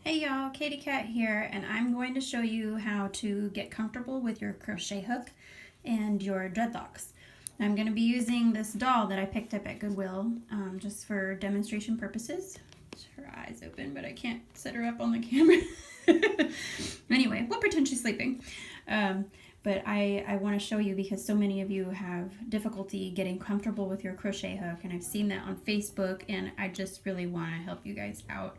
Hey y'all, Katie Cat here, and I'm going to show you how to get comfortable with your crochet hook and your dreadlocks. I'm going to be using this doll that I picked up at Goodwill just for demonstration purposes. Her eyes open, but I can't set her up on the camera. Anyway, we'll pretend she's sleeping. But I want to show you because so many of you have difficulty getting comfortable with your crochet hook, and I've seen that on Facebook, and I just really want to help you guys out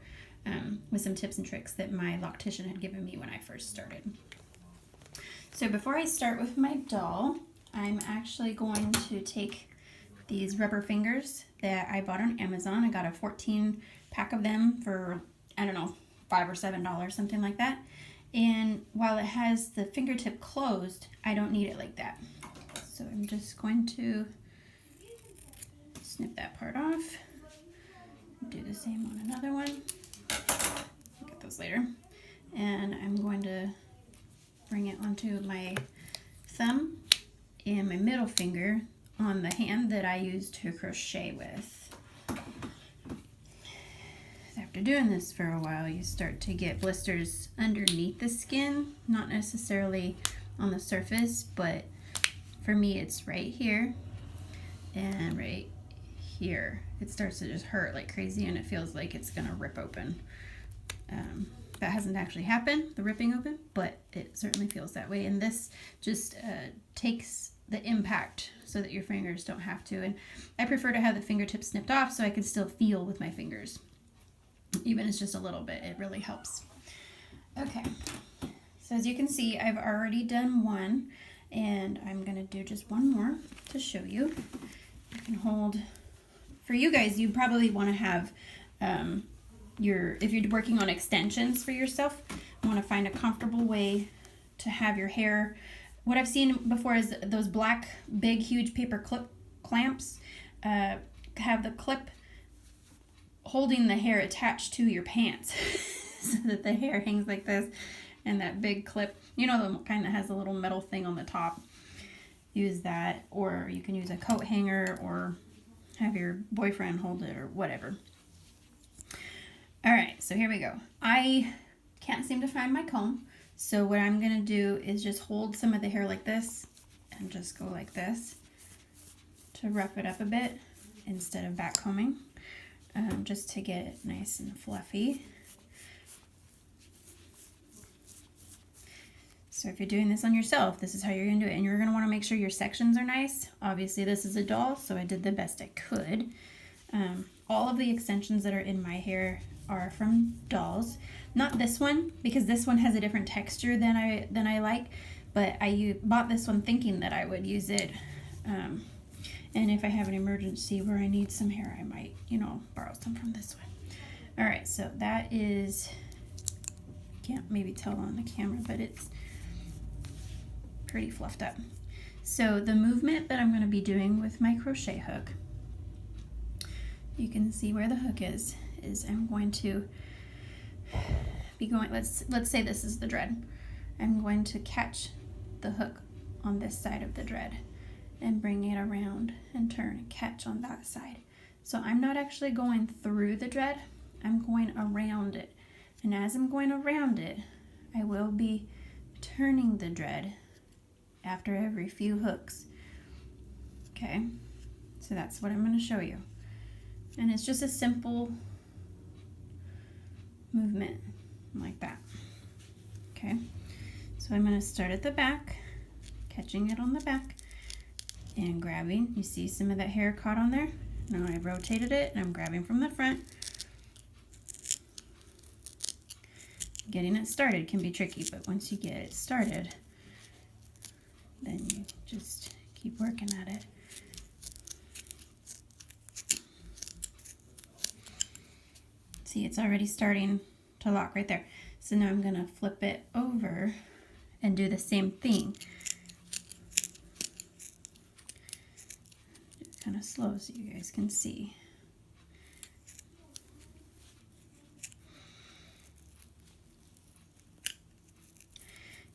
with some tips and tricks that my loctician had given me when I first started. So before I start with my doll, I'm actually going to take these rubber fingers that I bought on Amazon. I got a 14 pack of them for, I don't know, $5 or $7, something like that. And while it has the fingertip closed, I don't need it like that. So I'm just going to snip that part off. Do the same on another one. I'll get those later. And I'm going to bring it onto my thumb and my middle finger on the hand that I use to crochet with. After doing this for a while, you start to get blisters underneath the skin, not necessarily on the surface, but for me it's right here and right here. It starts to just hurt like crazy and it feels like it's gonna rip open. That hasn't actually happened, the ripping open, but it certainly feels that way. And this just takes the impact so that your fingers don't have to. And I prefer to have the fingertips snipped off so I can still feel with my fingers. Even if it's just a little bit, it really helps. Okay, so as you can see, I've already done one, and I'm gonna do just one more to show you. You can hold, for you guys, you probably wanna have if you're working on extensions for yourself, you wanna find a comfortable way to have your hair. What I've seen before is those black, big, huge paper clip clamps have the clip holding the hair attached to your pants so that the hair hangs like this, and that big clip, you know, the kind that has a little metal thing on the top. Use that, or you can use a coat hanger or have your boyfriend hold it or whatever. All right, so here we go. I can't seem to find my comb, so what I'm gonna do is just hold some of the hair like this and just go like this to rough it up a bit instead of back combing. Just to get it nice and fluffy. So if you're doing this on yourself, this is how you're going to do it. And you're going to want to make sure your sections are nice. Obviously this is a doll, so I did the best I could. All of the extensions that are in my hair are from dolls. Not this one, because this one has a different texture than I like, but I bought this one thinking that I would use it. And if I have an emergency where I need some hair, I might, you know, borrow some from this one. All right, so that is, can't maybe tell on the camera, but it's pretty fluffed up. So the movement that I'm going to be doing with my crochet hook, you can see where the hook is I'm going to be going, let's say this is the dread. I'm going to catch the hook on this side of the dread and bring it around and turn and catch on that side. So I'm not actually going through the dread, I'm going around it. And as I'm going around it, I will be turning the dread after every few hooks. Okay, so that's what I'm going to show you. And it's just a simple movement like that. Okay, so I'm going to start at the back, catching it on the back, and grabbing. You see some of that hair caught on there? Now I've rotated it and I'm grabbing from the front. Getting it started can be tricky, but once you get it started, then you just keep working at it. See, it's already starting to lock right there. So now I'm gonna flip it over and do the same thing. Kind of slow so you guys can see.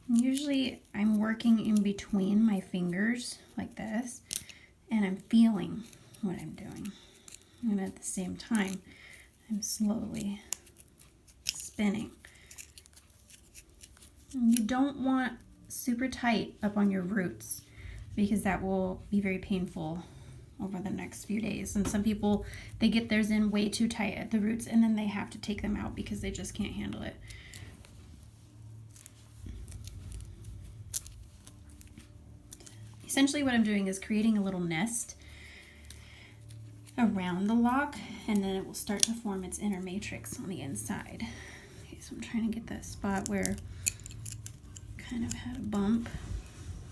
And usually I'm working in between my fingers like this, and I'm feeling what I'm doing. And at the same time, I'm slowly spinning. And you don't want super tight up on your roots because that will be very painful over the next few days. And some people, they get theirs in way too tight at the roots and then they have to take them out because they just can't handle it. Essentially what I'm doing is creating a little nest around the lock, and then it will start to form its inner matrix on the inside. Okay, so I'm trying to get that spot where kind of had a bump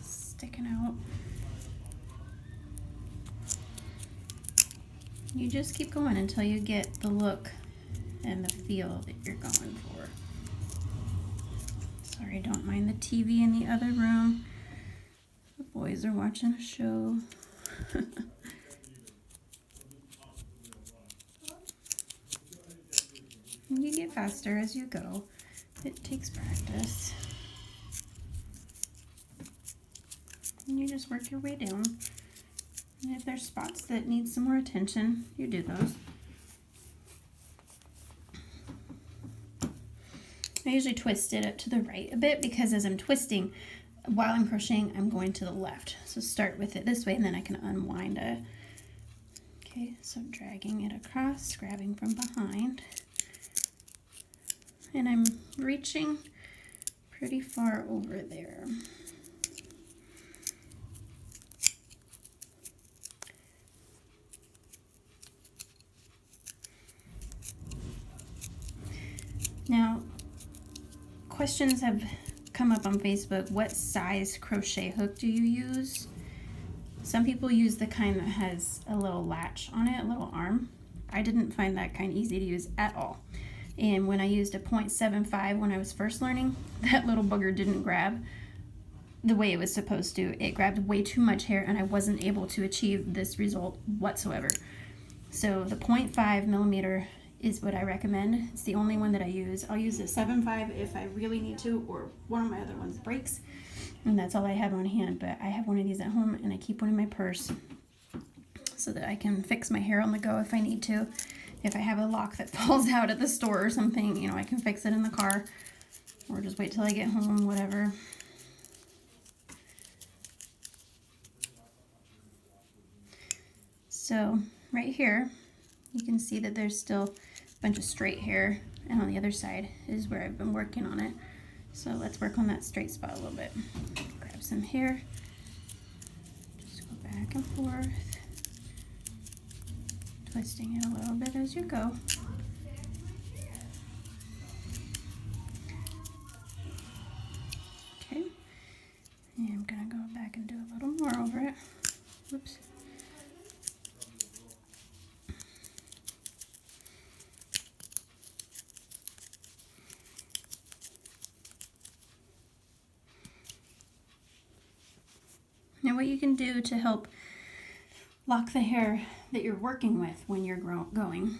sticking out. You just keep going until you get the look and the feel that you're going for. Sorry, don't mind the TV in the other room. The boys are watching a show. You get faster as you go. It takes practice. And you just work your way down. And if there's spots that need some more attention, you do those. I usually twist it up to the right a bit because as I'm twisting, while I'm crocheting, I'm going to the left. So start with it this way and then I can unwind it. Okay, so dragging it across, grabbing from behind. And I'm reaching pretty far over there. Now, questions have come up on Facebook. What size crochet hook do you use? Some people use the kind that has a little latch on it, a little arm. I didn't find that kind easy to use at all. And when I used a 0.75 when I was first learning, that little booger didn't grab the way it was supposed to. It grabbed way too much hair and I wasn't able to achieve this result whatsoever. So the 0.5 millimeter is what I recommend. It's the only one that I use. I'll use a 7.5 if I really need to, or one of my other ones breaks. And that's all I have on hand, but I have one of these at home and I keep one in my purse so that I can fix my hair on the go if I need to. If I have a lock that falls out at the store or something, you know, I can fix it in the car or just wait till I get home, whatever. So right here, you can see that there's still a bunch of straight hair, and on the other side is where I've been working on it. So let's work on that straight spot a little bit. Grab some hair, just go back and forth, twisting it a little bit as you go. Okay, and I'm gonna go back and do a little more over it. Whoops. Now what you can do to help lock the hair that you're working with when you're going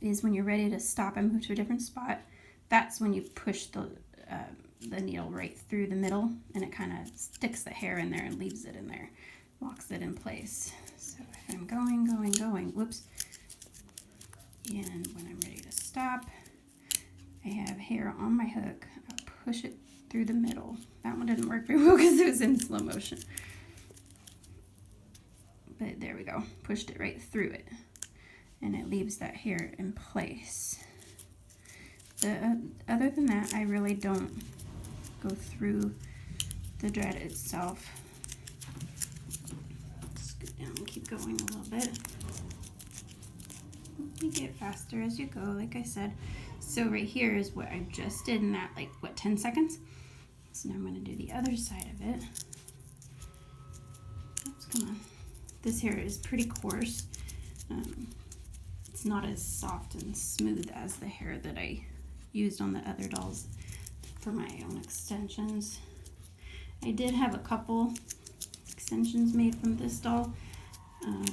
is when you're ready to stop and move to a different spot, that's when you push the needle right through the middle and it kind of sticks the hair in there and leaves it in there, locks it in place. So if I'm going, whoops, and when I'm ready to stop, I have hair on my hook, I'll push it through the middle. That one didn't work very well because it was in slow motion. But there we go, pushed it right through it and it leaves that hair in place. Other than that, I really don't go through the dread itself. Scoot down and keep going a little bit. You get faster as you go, like I said. So right here is what I just did in that, like, what, 10 seconds? So now I'm going to do the other side of it. Oops, come on. This hair is pretty coarse. It's not as soft and smooth as the hair that I used on the other dolls for my own extensions. I did have a couple extensions made from this doll,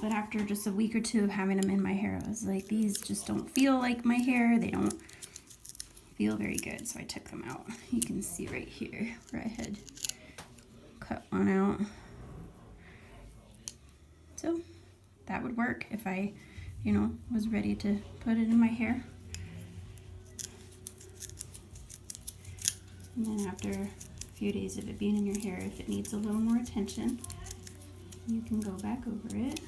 but after just a week or two of having them in my hair, I was like, these just don't feel like my hair. They don't feel very good, so I took them out. You can see right here where I had cut one out. So that would work if I, you know, was ready to put it in my hair. And then after a few days of it being in your hair, if it needs a little more attention, you can go back over it.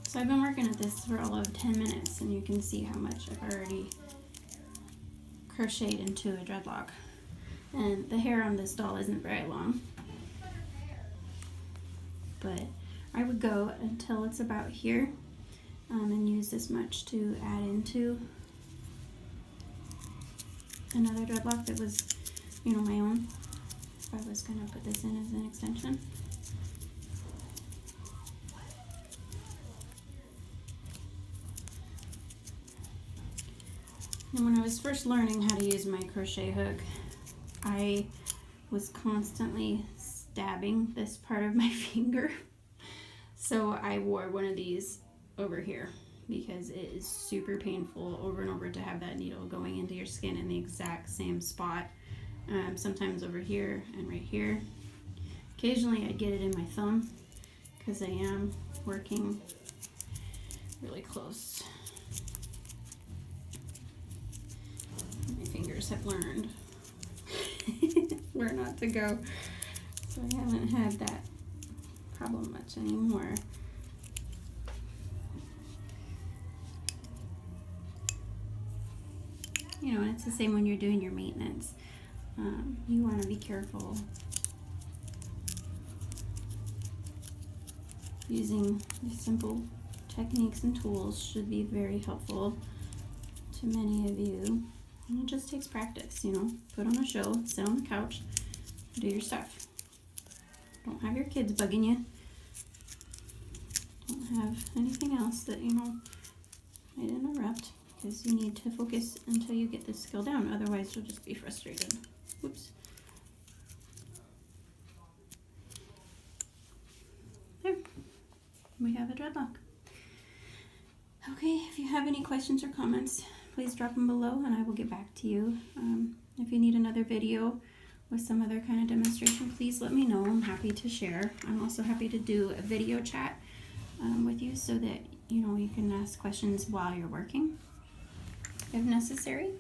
So I've been working at this for all of 10 minutes, and you can see how much I've already crocheted into a dreadlock. And the hair on this doll isn't very long, but I would go until it's about here, and use this much to add into another dreadlock that was, you know, my own, if I was going to put this in as an extension. And when I was first learning how to use my crochet hook, I was constantly stabbing this part of my finger. So I wore one of these over here because it is super painful over and over to have that needle going into your skin in the exact same spot. Sometimes over here and right here. Occasionally I get it in my thumb because I am working really close. My fingers have learned where not to go, so I haven't had that problem much anymore. You know, and it's the same when you're doing your maintenance. You want to be careful. Using these simple techniques and tools should be very helpful to many of you. And it just takes practice, you know. Put on a show, sit on the couch, do your stuff. Don't have your kids bugging you. Don't have anything else that, you know, might interrupt, because you need to focus until you get this skill down. Otherwise, you'll just be frustrated. Whoops. There. We have a dreadlock. Okay, if you have any questions or comments, please drop them below and I will get back to you. If you need another video with some other kind of demonstration, please let me know. I'm happy to share. I'm also happy to do a video chat with you so that, you know, you can ask questions while you're working if necessary.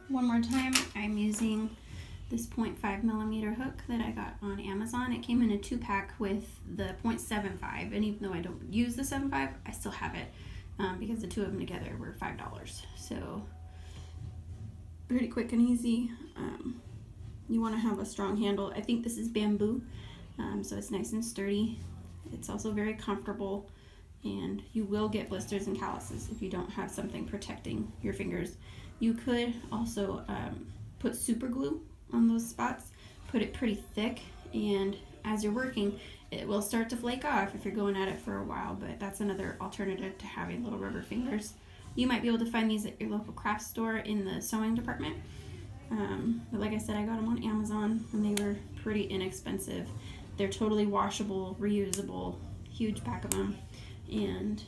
One more time, I'm using this 0.5mm hook that I got on Amazon. It came in a 2-pack with the 0.75, and even though I don't use the 7.5, I still have it because the two of them together were $5. So pretty quick and easy. You want to have a strong handle. I think this is bamboo, so it's nice and sturdy. It's also very comfortable, and you will get blisters and calluses if you don't have something protecting your fingers. You could also put super glue on those spots, put it pretty thick, and as you're working it will start to flake off if you're going at it for a while, but that's another alternative to having little rubber fingers. You might be able to find these at your local craft store in the sewing department, but like I said, I got them on Amazon and they were pretty inexpensive. They're totally washable, reusable, huge pack of them, and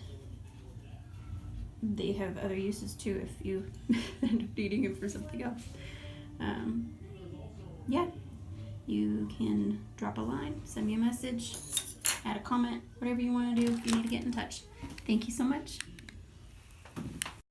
they have other uses too if you end up needing it for something else. Yeah, you can drop a line, send me a message, add a comment, whatever you want to do if you need to get in touch. Thank you so much.